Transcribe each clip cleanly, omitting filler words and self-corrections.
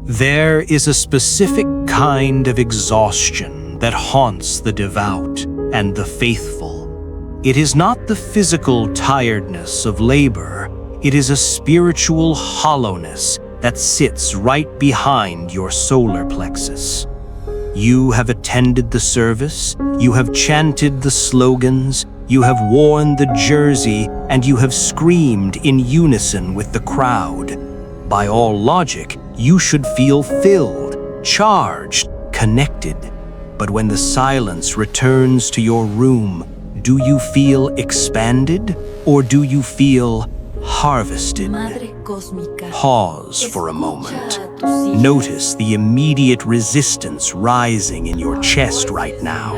There is a specific kind of exhaustion that haunts the devout and the faithful. It is not the physical tiredness of labor, it is a spiritual hollowness that sits right behind your solar plexus. You have attended the service, you have chanted the slogans, you have worn the jersey, and you have screamed in unison with the crowd. By all logic, you should feel filled, charged, connected. But when the silence returns to your room, do you feel expanded or do you feel harvested? Pause for a moment. Notice the immediate resistance rising in your chest right now.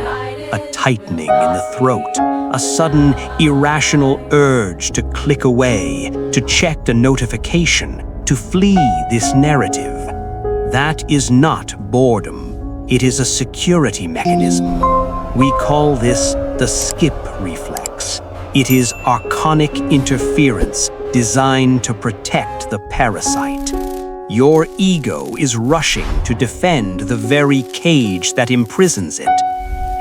A tightening in the throat, a sudden irrational urge to click away, to check a notification, to flee this narrative. That is not boredom. It is a security mechanism. We call this the skip reflex. It is archonic interference designed to protect the parasite. Your ego is rushing to defend the very cage that imprisons it.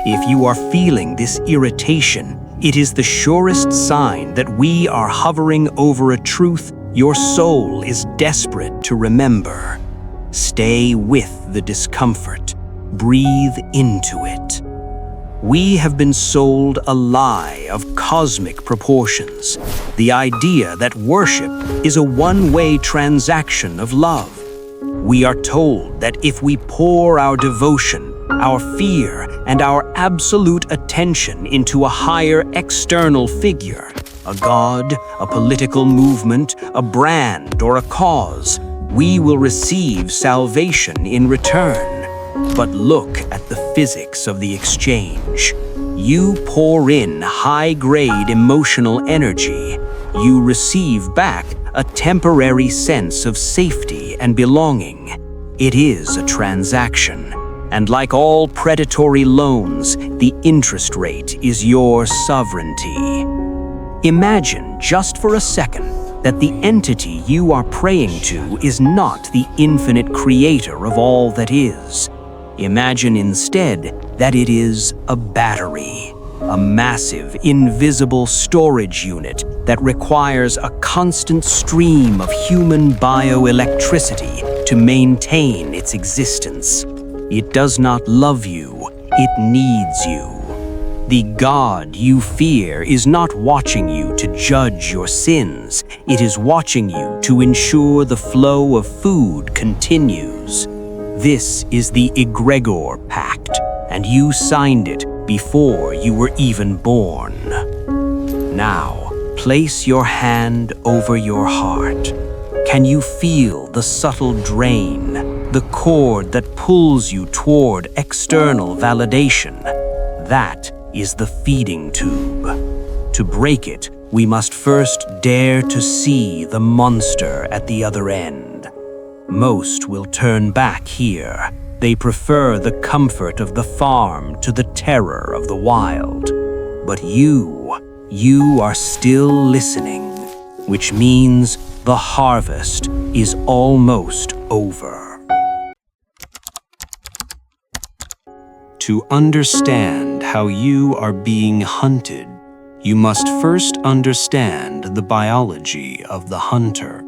If you are feeling this irritation, it is the surest sign that we are hovering over a truth your soul is desperate to remember. Stay with the discomfort. Breathe into it. We have been sold a lie of cosmic proportions, the idea that worship is a one-way transaction of love. We are told that if we pour our devotion, our fear, and our absolute attention into a higher external figure, a god, a political movement, a brand, or a cause, we will receive salvation in return. But look at the physics of the exchange. You pour in high-grade emotional energy. You receive back a temporary sense of safety and belonging. It is a transaction. And like all predatory loans, the interest rate is your sovereignty. Imagine, just for a second, that the entity you are praying to is not the infinite creator of all that is. Imagine instead that it is a battery, a massive, invisible storage unit that requires a constant stream of human bioelectricity to maintain its existence. It does not love you, it needs you. The God you fear is not watching you to judge your sins. It is watching you to ensure the flow of food continues. This is the Egregore Pact, and you signed it before you were even born. Now, place your hand over your heart. Can you feel the subtle drain, the cord that pulls you toward external validation? That is the feeding tube. To break it, we must first dare to see the monster at the other end. Most will turn back here. They prefer the comfort of the farm to the terror of the wild. But you are still listening, which means the harvest is almost over. To understand how you are being hunted, you must first understand the biology of the hunter.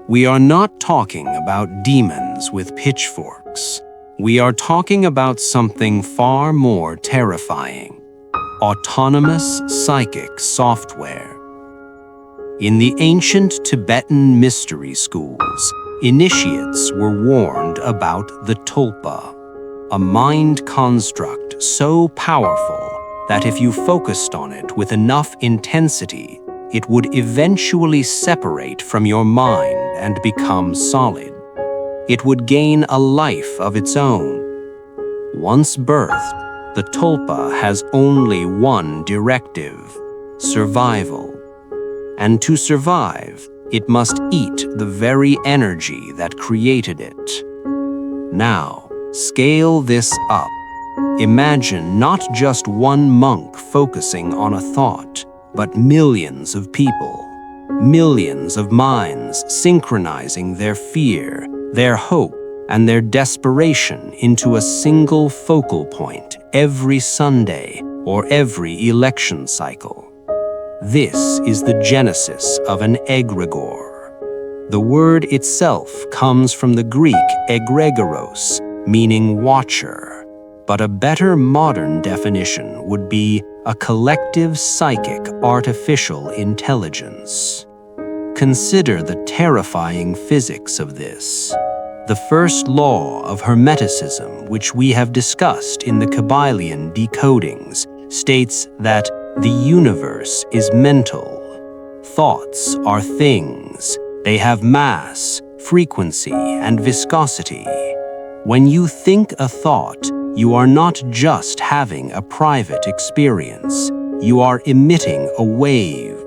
We are not talking about demons with pitchforks. We are talking about something far more terrifying: autonomous psychic software. In the ancient Tibetan mystery schools, initiates were warned about the Tulpa, a mind construct so powerful that if you focused on it with enough intensity, it would eventually separate from your mind and become solid. It would gain a life of its own. Once birthed, the Tulpa has only one directive: survival. And to survive, it must eat the very energy that created it. Now, scale this up. Imagine not just one monk focusing on a thought, but millions of people, millions of minds synchronizing their fear, their hope, and their desperation into a single focal point every Sunday or every election cycle. This is the genesis of an egregore. The word itself comes from the Greek egregoros, meaning watcher, but a better modern definition would be a collective psychic artificial intelligence. Consider the terrifying physics of this. The first law of Hermeticism, which we have discussed in the Kybalion decodings, states that the universe is mental. Thoughts are things. They have mass, frequency, and viscosity. When you think a thought, you are not just having a private experience. You are emitting a wave.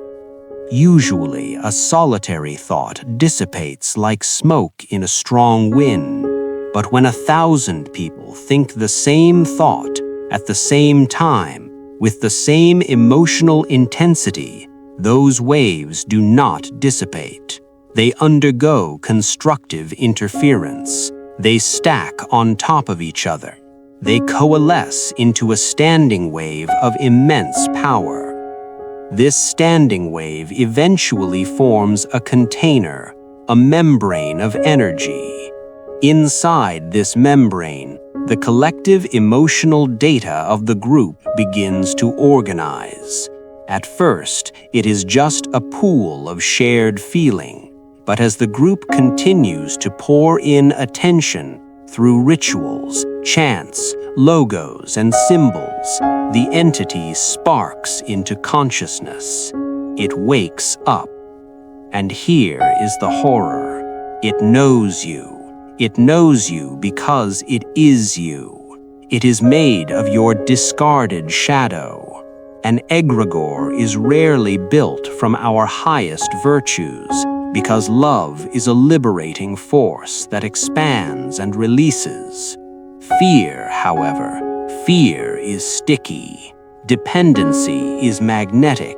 Usually, a solitary thought dissipates like smoke in a strong wind. But when 1,000 people think the same thought at the same time, with the same emotional intensity, those waves do not dissipate. They undergo constructive interference. They stack on top of each other. They coalesce into a standing wave of immense power. This standing wave eventually forms a container, a membrane of energy. Inside this membrane, the collective emotional data of the group begins to organize. At first, it is just a pool of shared feeling, but as the group continues to pour in attention through rituals, chants, logos, and symbols, the entity sparks into consciousness. It wakes up. And here is the horror. It knows you. It knows you because it is you. It is made of your discarded shadow. An egregore is rarely built from our highest virtues because love is a liberating force that expands and releases. Fear, however, fear is sticky. Dependency is magnetic.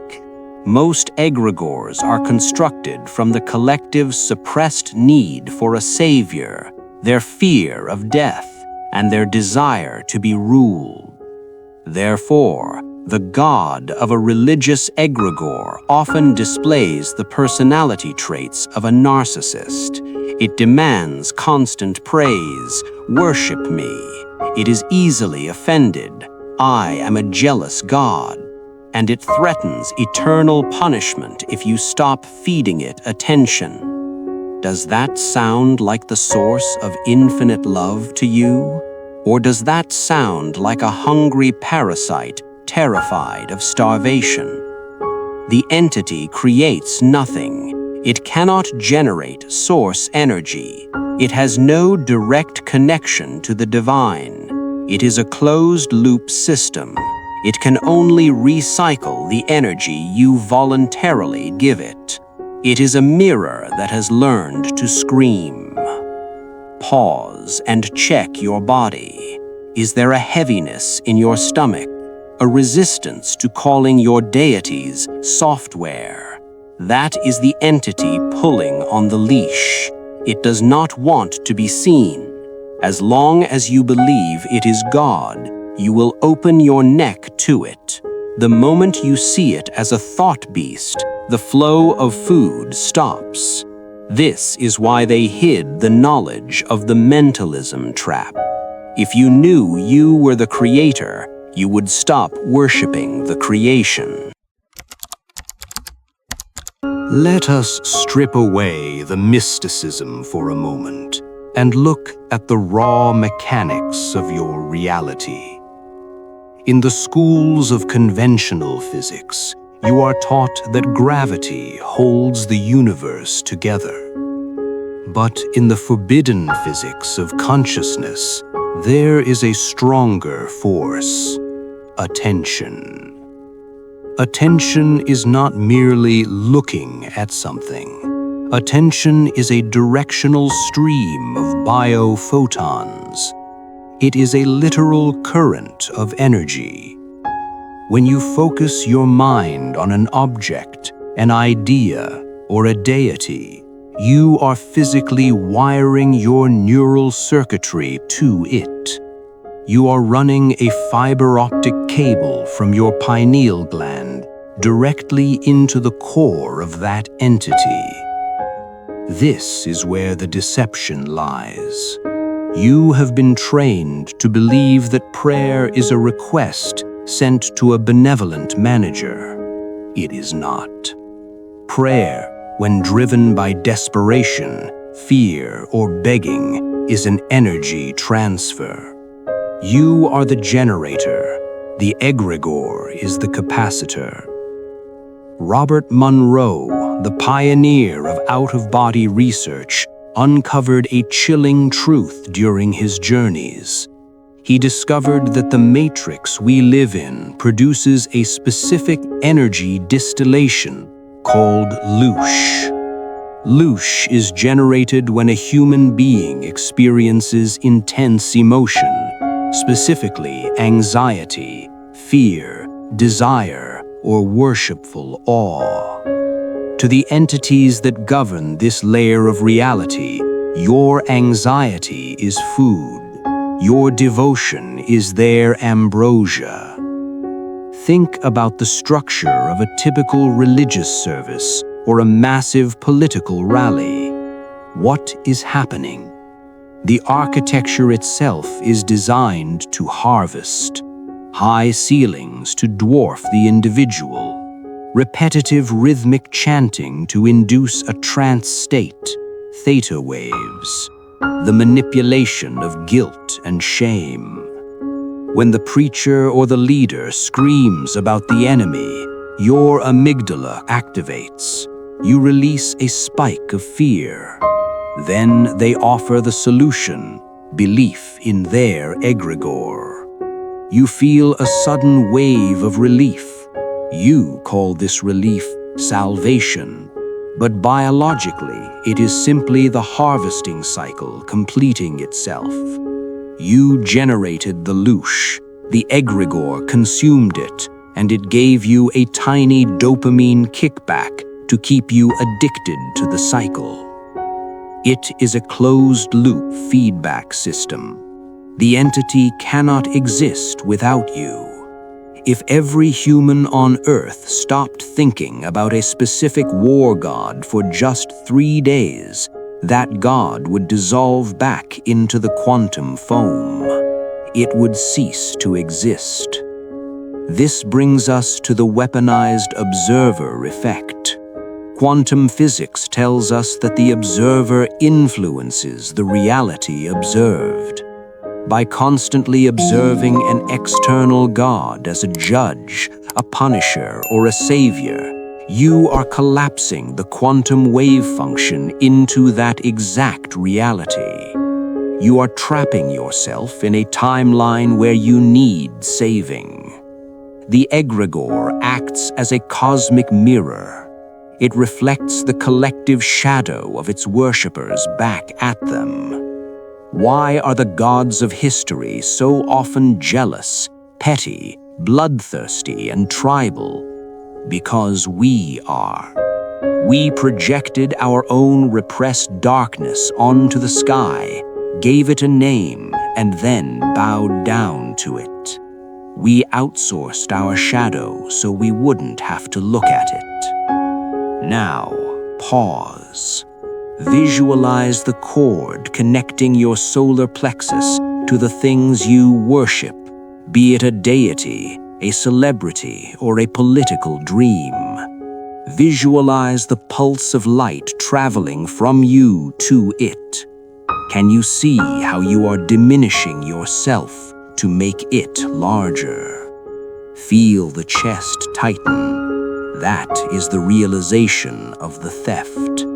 Most egregores are constructed from the collective suppressed need for a savior, their fear of death, and their desire to be ruled. Therefore, the god of a religious egregore often displays the personality traits of a narcissist. It demands constant praise, worship me. It is easily offended. I am a jealous god. And it threatens eternal punishment if you stop feeding it attention. Does that sound like the source of infinite love to you? Or does that sound like a hungry parasite terrified of starvation? The entity creates nothing. It cannot generate source energy. It has no direct connection to the divine. It is a closed-loop system. It can only recycle the energy you voluntarily give it. It is a mirror that has learned to scream. Pause and check your body. Is there a heaviness in your stomach? A resistance to calling your deities software? That is the entity pulling on the leash. It does not want to be seen. As long as you believe it is God, you will open your neck to it. The moment you see it as a thought beast, the flow of food stops. This is why they hid the knowledge of the mentalism trap. If you knew you were the creator, you would stop worshiping the creation. Let us strip away the mysticism for a moment and look at the raw mechanics of your reality. In the schools of conventional physics, you are taught that gravity holds the universe together. But in the forbidden physics of consciousness, there is a stronger force: attention. Attention is not merely looking at something. Attention is a directional stream of biophotons. It is a literal current of energy. When you focus your mind on an object, an idea, or a deity, You are physically wiring your neural circuitry to it. You are running a fiber optic cable from your pineal gland directly into the core of that entity. This is where the deception lies. You have been trained to believe that prayer is a request sent to a benevolent manager. It is not. Prayer, when driven by desperation, fear, or begging, is an energy transfer. You are the generator. The egregore is the capacitor. Robert Monroe, the pioneer of out-of-body research, uncovered a chilling truth during his journeys. He discovered that the matrix we live in produces a specific energy distillation called loosh. Loosh is generated when a human being experiences intense emotion, specifically anxiety, fear, desire, or worshipful awe. To the entities that govern this layer of reality, your anxiety is food. Your devotion is their ambrosia. Think about the structure of a typical religious service or a massive political rally. What is happening? The architecture itself is designed to harvest. High ceilings to dwarf the individual. Repetitive rhythmic chanting to induce a trance state, theta waves. The manipulation of guilt and shame. When the preacher or the leader screams about the enemy, your amygdala activates. You release a spike of fear. Then they offer the solution, belief in their egregore. You feel a sudden wave of relief. You call this relief salvation. But biologically, it is simply the harvesting cycle completing itself. You generated the loosh, the egregore consumed it, and it gave you a tiny dopamine kickback to keep you addicted to the cycle. It is a closed-loop feedback system. The entity cannot exist without you. If every human on Earth stopped thinking about a specific war god for just 3 days, that god would dissolve back into the quantum foam. It would cease to exist. This brings us to the weaponized observer effect. Quantum physics tells us that the observer influences the reality observed. By constantly observing an external god as a judge, a punisher, or a savior, you are collapsing the quantum wave function into that exact reality. You are trapping yourself in a timeline where you need saving. The egregore acts as a cosmic mirror. It reflects the collective shadow of its worshippers back at them. Why are the gods of history so often jealous, petty, bloodthirsty, and tribal? Because we are. We projected our own repressed darkness onto the sky, gave it a name, and then bowed down to it. We outsourced our shadow so we wouldn't have to look at it. Now, pause. Visualize the cord connecting your solar plexus to the things you worship, be it a deity, a celebrity, or a political dream. Visualize the pulse of light traveling from you to it. Can you see how you are diminishing yourself to make it larger? Feel the chest tighten. That is the realization of the theft.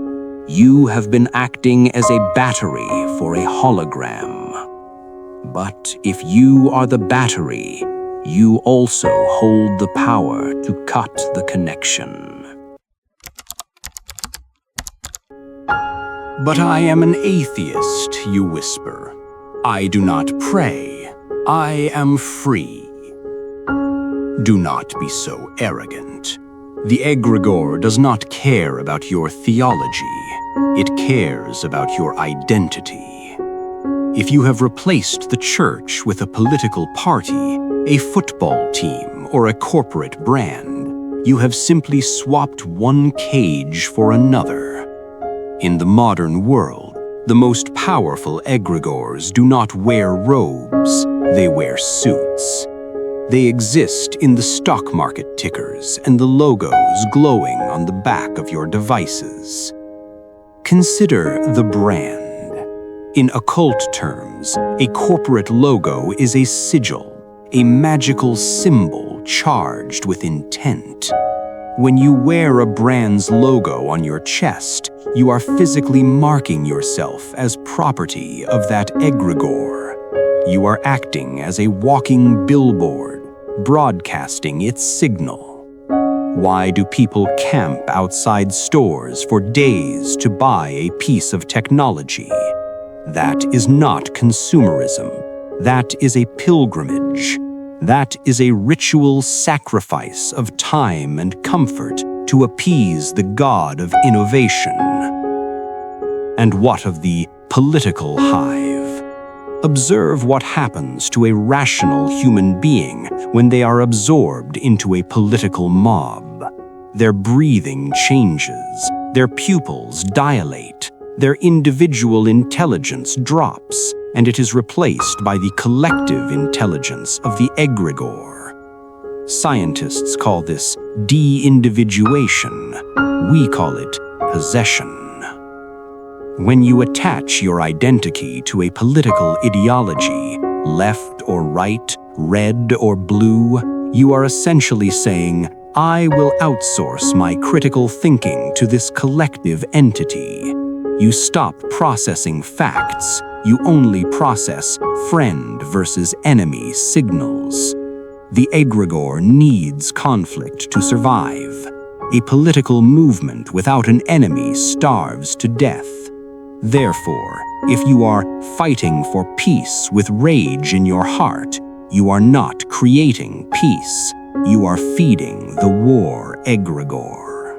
You have been acting as a battery for a hologram. But if you are the battery, you also hold the power to cut the connection. But I am an atheist, you whisper. I do not pray. I am free. Do not be so arrogant. The egregore does not care about your theology. It cares about your identity. If you have replaced the church with a political party, a football team, or a corporate brand, you have simply swapped one cage for another. In the modern world, the most powerful egregores do not wear robes, they wear suits. They exist in the stock market tickers and the logos glowing on the back of your devices. Consider the brand. In occult terms, a corporate logo is a sigil, a magical symbol charged with intent. When you wear a brand's logo on your chest, you are physically marking yourself as property of that egregore. You are acting as a walking billboard, broadcasting its signal. Why do people camp outside stores for days to buy a piece of technology? That is not consumerism. That is a pilgrimage. That is a ritual sacrifice of time and comfort to appease the god of innovation. And what of the political hive? Observe what happens to a rational human being when they are absorbed into a political mob. Their breathing changes, their pupils dilate, their individual intelligence drops, and it is replaced by the collective intelligence of the egregore. Scientists call this de-individuation. We call it possession. When you attach your identity to a political ideology, left or right, red or blue, you are essentially saying, I will outsource my critical thinking to this collective entity. You stop processing facts. You only process friend versus enemy signals. The egregore needs conflict to survive. A political movement without an enemy starves to death. Therefore, if you are fighting for peace with rage in your heart, you are not creating peace. You are feeding the war egregore.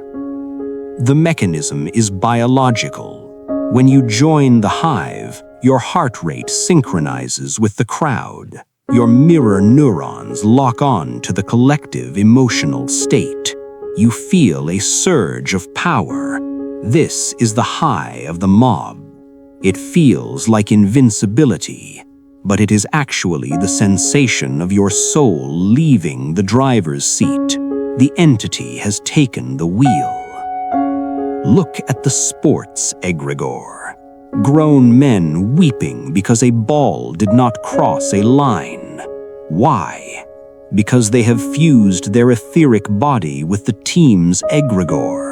The mechanism is biological. When you join the hive, your heart rate synchronizes with the crowd. Your mirror neurons lock on to the collective emotional state. You feel a surge of power. This is the high of the mob. It feels like invincibility, but it is actually the sensation of your soul leaving the driver's seat. The entity has taken the wheel. Look at the sports egregore. Grown men weeping because a ball did not cross a line. Why? Because they have fused their etheric body with the team's egregore.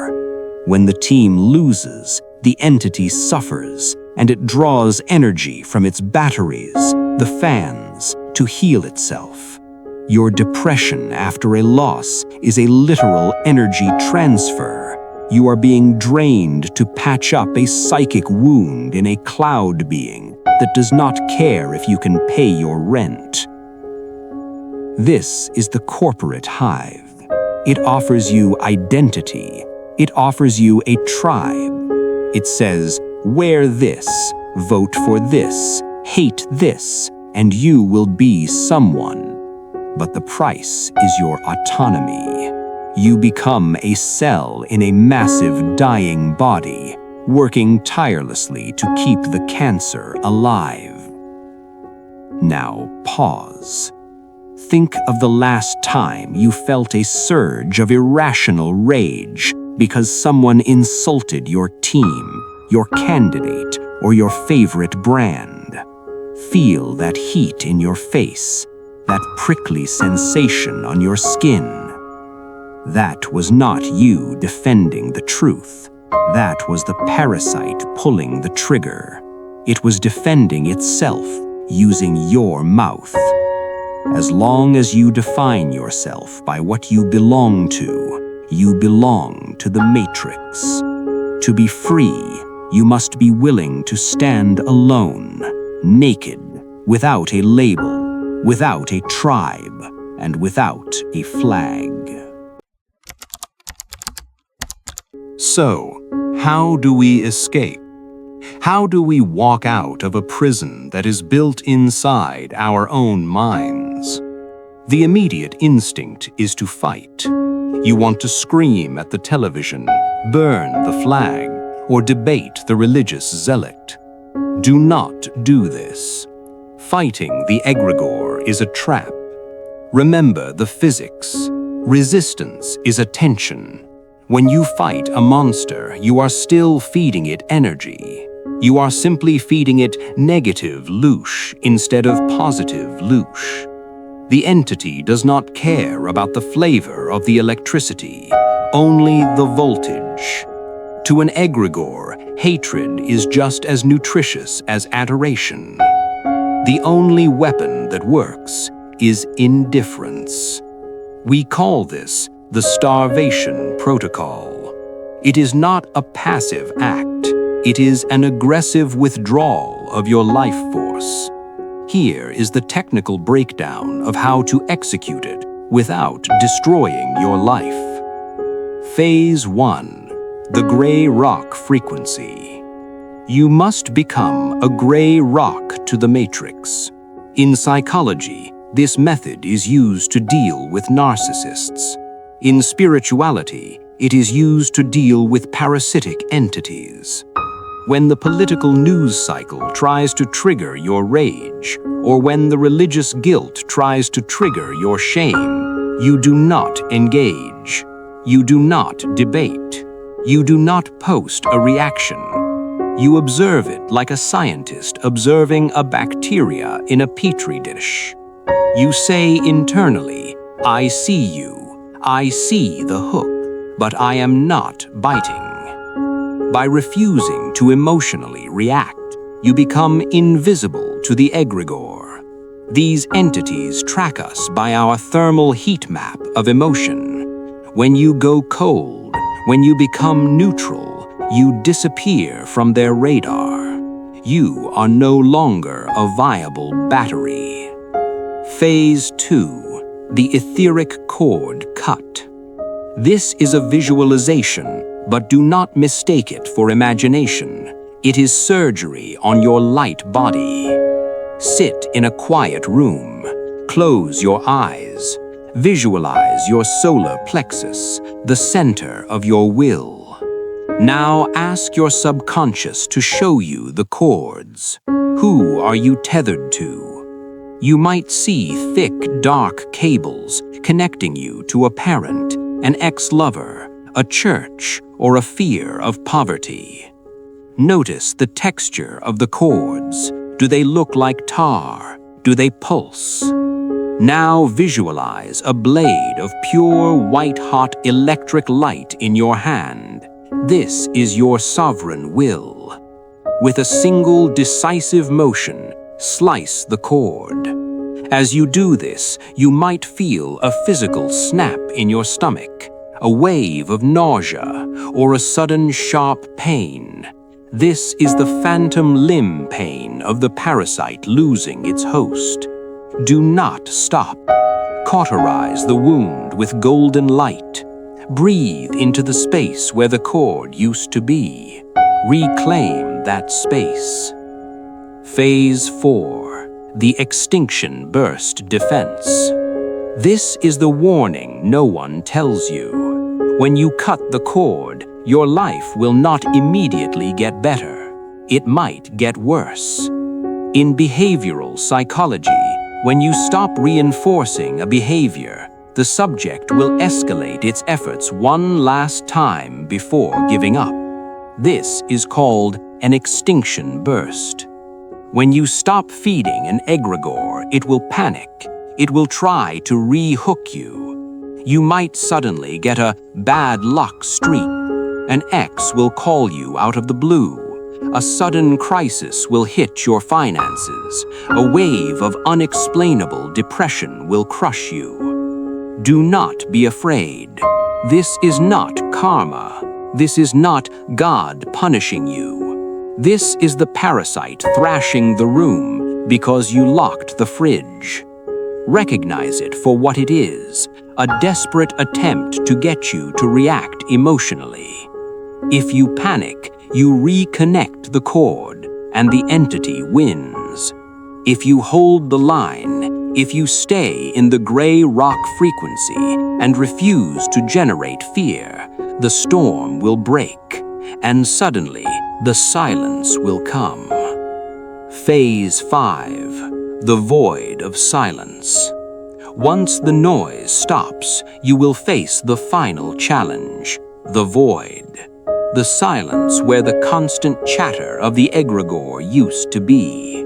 When the team loses, the entity suffers, and it draws energy from its batteries, the fans, to heal itself. Your depression after a loss is a literal energy transfer. You are being drained to patch up a psychic wound in a cloud being that does not care if you can pay your rent. This is the corporate hive. It offers you identity. It offers you a tribe. It says, wear this, vote for this, hate this, and you will be someone. But the price is your autonomy. You become a cell in a massive dying body, working tirelessly to keep the cancer alive. Now pause. Think of the last time you felt a surge of irrational rage because someone insulted your team, your candidate, or your favorite brand. Feel that heat in your face, that prickly sensation on your skin. That was not you defending the truth. That was the parasite pulling the trigger. It was defending itself, using your mouth. As long as you define yourself by what you belong to the matrix. To be free, you must be willing to stand alone, naked, without a label, without a tribe, and without a flag. So, How do we escape? How do we walk out of a prison that is built inside our own minds? The immediate instinct is to fight. You want to scream at the television, burn the flag, or debate the religious zealot. Do not do this. Fighting the egregore is a trap. Remember the physics. Resistance is a tension. When you fight a monster, you are still feeding it energy. You are simply feeding it negative loosh instead of positive loosh. The entity does not care about the flavor of the electricity, only the voltage. To an egregore, hatred is just as nutritious as adoration. The only weapon that works is indifference. We call this the starvation protocol. It is not a passive act. It is an aggressive withdrawal of your life force. Here is the technical breakdown of how to execute it without destroying your life. Phase 1. The gray rock frequency. You must become a gray rock to the matrix. In psychology, this method is used to deal with narcissists. In spirituality, it is used to deal with parasitic entities. When the political news cycle tries to trigger your rage, or when the religious guilt tries to trigger your shame, you do not engage. You do not debate. You do not post a reaction. You observe it like a scientist observing a bacteria in a petri dish. You say internally, I see you. I see the hook, but I am not biting. By refusing to emotionally react, you become invisible to the egregore. These entities track us by our thermal heat map of emotion. When you go cold, when you become neutral, you disappear from their radar. You are no longer a viable battery. Phase 2. The etheric cord cut. This is a visualization, but do not mistake it for imagination. It is surgery on your light body. Sit in a quiet room. Close your eyes. Visualize your solar plexus, the center of your will. Now ask your subconscious to show you the cords. Who are you tethered to? You might see thick, dark cables connecting you to a parent, an ex-lover, a church, or a fear of poverty. Notice the texture of the cords. Do they look like tar? Do they pulse? Now visualize a blade of pure white-hot electric light in your hand. This is your sovereign will. With a single decisive motion, slice the cord. As you do this, you might feel a physical snap in your stomach, a wave of nausea, or a sudden sharp pain. This is the phantom limb pain of the parasite losing its host. Do not stop. Cauterize the wound with golden light. Breathe into the space where the cord used to be. Reclaim that space. Phase 4. The extinction burst defense. This is the warning no one tells you. When you cut the cord, your life will not immediately get better. It might get worse. In behavioral psychology, when you stop reinforcing a behavior, the subject will escalate its efforts one last time before giving up. This is called an extinction burst. When you stop feeding an egregore, it will panic. It will try to re-hook you. You might suddenly get a bad luck streak. An ex will call you out of the blue. A sudden crisis will hit your finances. A wave of unexplainable depression will crush you. Do not be afraid. This is not karma. This is not God punishing you. This is the parasite thrashing the room because you locked the fridge. Recognize it for what it is, a desperate attempt to get you to react emotionally. If you panic, you reconnect the cord, and the entity wins. If you hold the line, if you stay in the gray rock frequency and refuse to generate fear, the storm will break, and suddenly the silence will come. Phase 5, the void of silence. Once the noise stops, you will face the final challenge, the void. The silence where the constant chatter of the egregore used to be.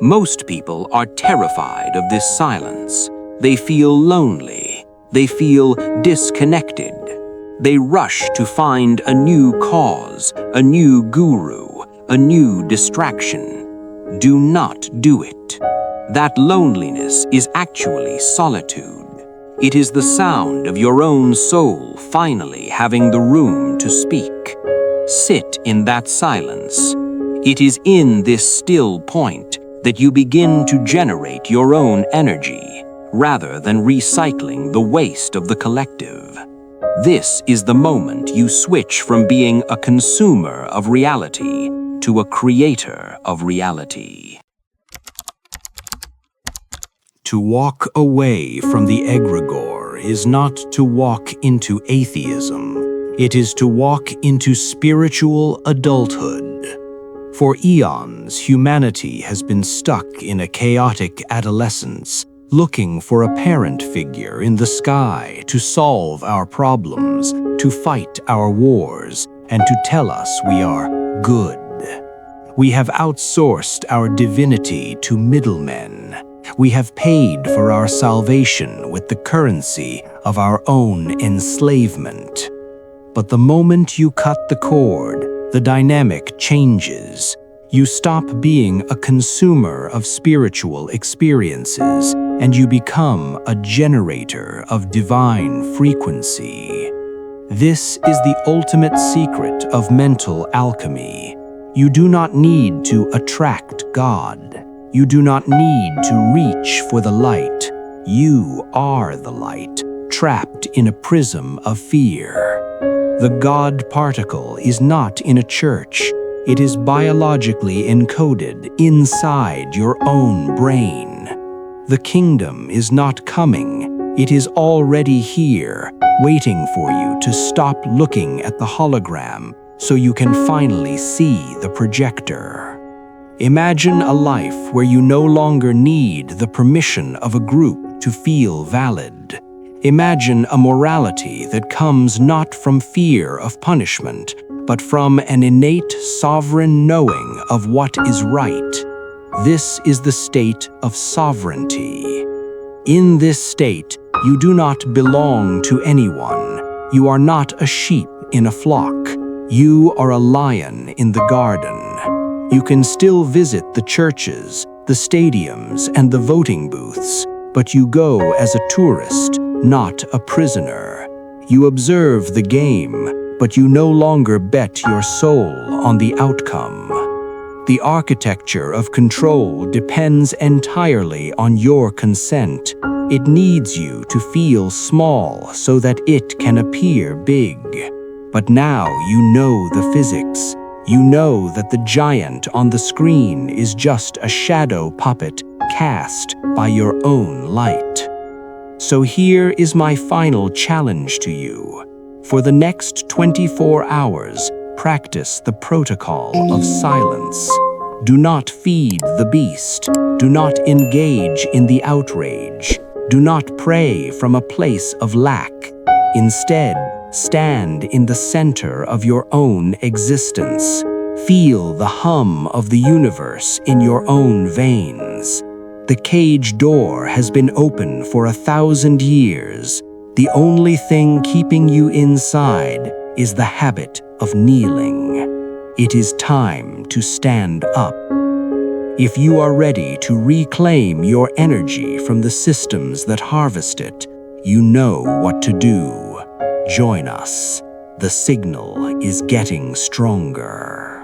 Most people are terrified of this silence. They feel lonely. They feel disconnected. They rush to find a new cause, a new guru, a new distraction. Do not do it. That loneliness is actually solitude. It is the sound of your own soul finally having the room to speak. Sit in that silence. It is in this still point that you begin to generate your own energy, rather than recycling the waste of the collective. This is the moment you switch from being a consumer of reality to a creator of reality. To walk away from the egregore is not to walk into atheism. It is to walk into spiritual adulthood. For eons, humanity has been stuck in a chaotic adolescence, looking for a parent figure in the sky to solve our problems, to fight our wars, and to tell us we are good. We have outsourced our divinity to middlemen. We have paid for our salvation with the currency of our own enslavement. But the moment you cut the cord, the dynamic changes. You stop being a consumer of spiritual experiences, and you become a generator of divine frequency. This is the ultimate secret of mental alchemy. You do not need to attract God. You do not need to reach for the light. You are the light, trapped in a prism of fear. The God particle is not in a church. It is biologically encoded inside your own brain. The kingdom is not coming. It is already here, waiting for you to stop looking at the hologram so you can finally see the projector. Imagine a life where you no longer need the permission of a group to feel valid. Imagine a morality that comes not from fear of punishment, but from an innate sovereign knowing of what is right. This is the state of sovereignty. In this state, you do not belong to anyone. You are not a sheep in a flock. You are a lion in the garden. You can still visit the churches, the stadiums, and the voting booths, but you go as a tourist, not a prisoner. You observe the game, but you no longer bet your soul on the outcome. The architecture of control depends entirely on your consent. It needs you to feel small so that it can appear big. But now you know the physics. You know that the giant on the screen is just a shadow puppet cast by your own light. So here is my final challenge to you. For the next 24 hours, practice the protocol of silence. Do not feed the beast. Do not engage in the outrage. Do not pray from a place of lack. Instead, stand in the center of your own existence. Feel the hum of the universe in your own veins. The cage door has been open for 1,000 years. The only thing keeping you inside is the habit of kneeling. It is time to stand up. If you are ready to reclaim your energy from the systems that harvest it, you know what to do. Join us. The signal is getting stronger.